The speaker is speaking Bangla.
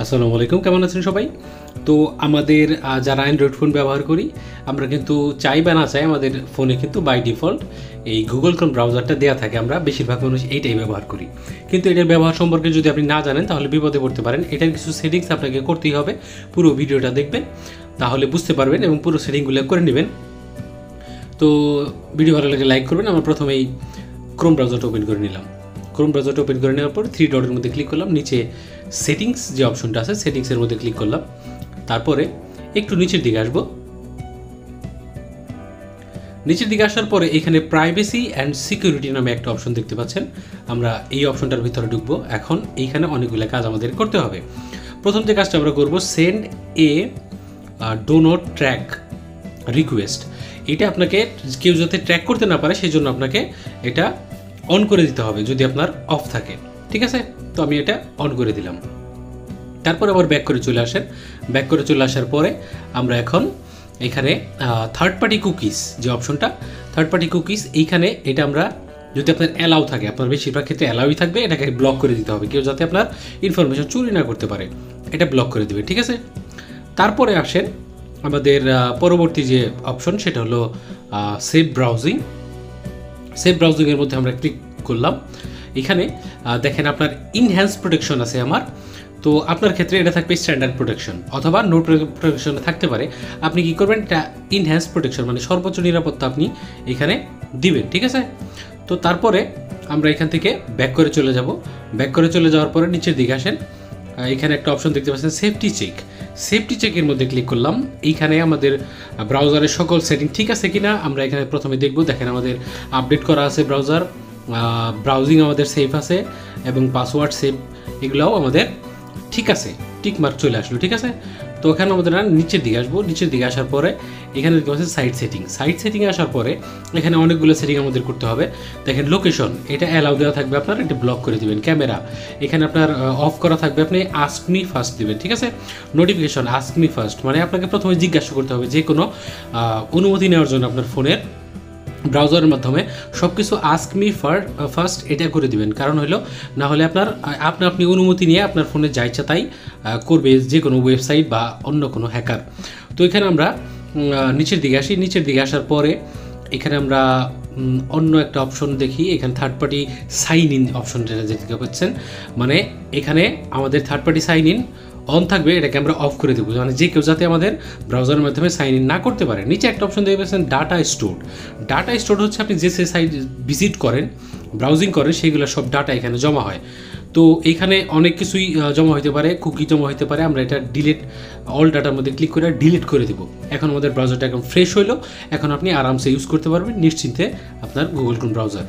আসসালামু আলাইকুম, কেমন আছেন সবাই? তো আমাদের যারা অ্যান্ড্রয়েড ফোন ব্যবহার করি, আমরা কিন্তু চাই বা না চাই আমাদের ফোনে কিন্তু বাই ডিফল্ট এই গুগল ক্রোম ব্রাউজারটা দেওয়া থাকে। আমরা বেশিরভাগ মানুষ এইটাই ব্যবহার করি, কিন্তু এটার ব্যবহার সম্পর্কে যদি আপনি না জানেন তাহলে বিপদে পড়তে পারেন। এটার কিছু সেটিংস আপনাকে করতেই হবে। পুরো ভিডিওটা দেখবেন, তাহলে বুঝতে পারবেন এবং পুরো সেটিংগুলো করে নেবেন। তো ভিডিও ভালো লাগে লাইক করবেন। আমরা প্রথমেই ক্রোম ব্রাউজারটা ওপেন করে নিলাম। ক্রোম ব্রাউজারটা ওপেন করে নেওয়ার পর 3 ডটের মধ্যে ক্লিক করলাম, নিচে সেটিংস যে অপশনটা আছে সেটিংসের মধ্যে ক্লিক করলাম। তারপরে একটু নিচের দিকে আসবো। নিচের দিকে আসার পরে এখানে প্রাইভেসি অ্যান্ড সিকিউরিটি নামে একটা অপশন দেখতে পাচ্ছেন। আমরা এই অপশনটার ভিতরে ঢুকবো। এখন এইখানে অনেকগুলো কাজ আমাদের করতে হবে। প্রথম যে কাজটা আমরা করবো, send a do not track request. এটা আপনাকে কেউ যাতে ট্র্যাক করতে না পারে সেই জন্য আপনাকে এটা অন করে দিতে হবে যদি আপনার অফ থাকে। ঠিক আছে, তো আমি এটা অন করে দিলাম। তারপর আবার ব্যাক করে চলে আসেন। ব্যাক করে চলে আসার পরে আমরা এখন এখানে থার্ড পার্টি কুকিজ যে অপশনটা, থার্ড পার্টি কুকিজ এইখানে এটা আমরা যদি আপনার অ্যালাউ থাকে, আপনার বেশিরভাগ ক্ষেত্রে অ্যালাউই থাকবে, এটাকে ব্লক করে দিতে হবে। কেউ যাতে আপনার ইনফরমেশন চুরি না করতে পারে এটা ব্লক করে দেবে। ঠিক আছে, তারপরে আসেন আমাদের পরবর্তী যে অপশন সেটা হলো সেভ ব্রাউজিং। সেভ ব্রাউজিংয়ের মধ্যে আমরা ক্লিক করলাম। এখানে দেখেন আপনার ইনহ্যান্স প্রোটেকশন আছে আমার। তো আপনার ক্ষেত্রে এটা থাকবে স্ট্যান্ডার্ড প্রোটেকশন অথবা নো প্রোটেকশনে থাকতে পারে। আপনি কি করবেন, এটা ইনহ্যান্স প্রোটেকশন মানে সর্বোচ্চ নিরাপত্তা আপনি এখানে দিবেন। ঠিক আছে, তো তারপরে আমরা এখান থেকে ব্যাক করে চলে যাব। ব্যাক করে চলে যাওয়ার পরে নিচের দিকে আসেন। এখানে একটা অপশন দেখতে পাচ্ছেন সেফটি চেক। সেফটি চেকের মধ্যে ক্লিক করলাম। এইখানে আমাদের ব্রাউজারের সকল সেটিং ঠিক আছে কিনা আমরা এখানে প্রথমে দেখব। দেখেন আমাদের আপডেট করা আছে ব্রাউজার, ব্রাউজিং আমাদের সেফ আছে এবং পাসওয়ার্ড সেফ, এগুলোও আমাদের ঠিক আছে, টিক মার্ক চলে আসলো। ঠিক আছে, তো এখানে আমাদের নিচের দিকে আসবো। নিচের দিকে আসার পরে এখানে দেখতে পাচ্ছেন সাইট সেটিং। সাইট সেটিংয়ে আসার পরে এখানে অনেকগুলো সেটিং আমাদের করতে হবে। দেখেন লোকেশন, এটা অ্যালাউ দেওয়া থাকবে আপনার, এটা ব্লক করে দিবেন। ক্যামেরা এখানে আপনার অফ করা থাকবে, আপনি আস্ক মি ফার্স্ট দিবেন। ঠিক আছে, নোটিফিকেশন আস্ক মি ফার্স্ট মানে আপনাকে প্রথমে জিজ্ঞাসা করতে হবে যে কোনো অনুমতি নেওয়ার জন্য আপনার ফোনের ব্রাউজারের মাধ্যমে সব কিছু আস্ক মি ফার্স্ট এটা করে দিবেন। কারণ হলো না হলে আপনি অনুমতি নিয়ে আপনার ফোনে যা ইচ্ছা তাই করবে যে কোনো ওয়েবসাইট বা অন্য কোনো হ্যাকার। তো এখানে আমরা নিচের দিকে আসি। নিচের দিকে আসার পরে এখানে আমরা অন্য একটা অপশন দেখি। এখানে third party sign in option যেটা দেখতে পাচ্ছেন, মানে এখানে আমাদের third party sign in on থাকবে, এটাকে আমরা অফ করে দেবো, মানে যে কেউ যাতে আমাদের ব্রাউজারের মাধ্যমে সাইন ইন না করতে পারে। নিচে একটা অপশন দেখতে পাচ্ছেন ডাটা স্টোর। ডাটা স্টোর হচ্ছে আপনি যে সাইট ভিজিট করেন, ব্রাউজিং করেন, সেইগুলো সব ডাটা এখানে জমা হয়। তো এইখানে অনেক কিছুই জমা হতে পারে, কুকি জমা হতে পারে। আমরা এটা ডিলিট অল ডাটার মধ্যে ক্লিক করে ডিলিট করে দেবো। এখন আমাদের ব্রাউজারটা এখন ফ্রেশ হইলো। এখন আপনি আরামসে ইউজ করতে পারবেন নিশ্চিন্তে আপনার গুগল ক্রোম ব্রাউজার।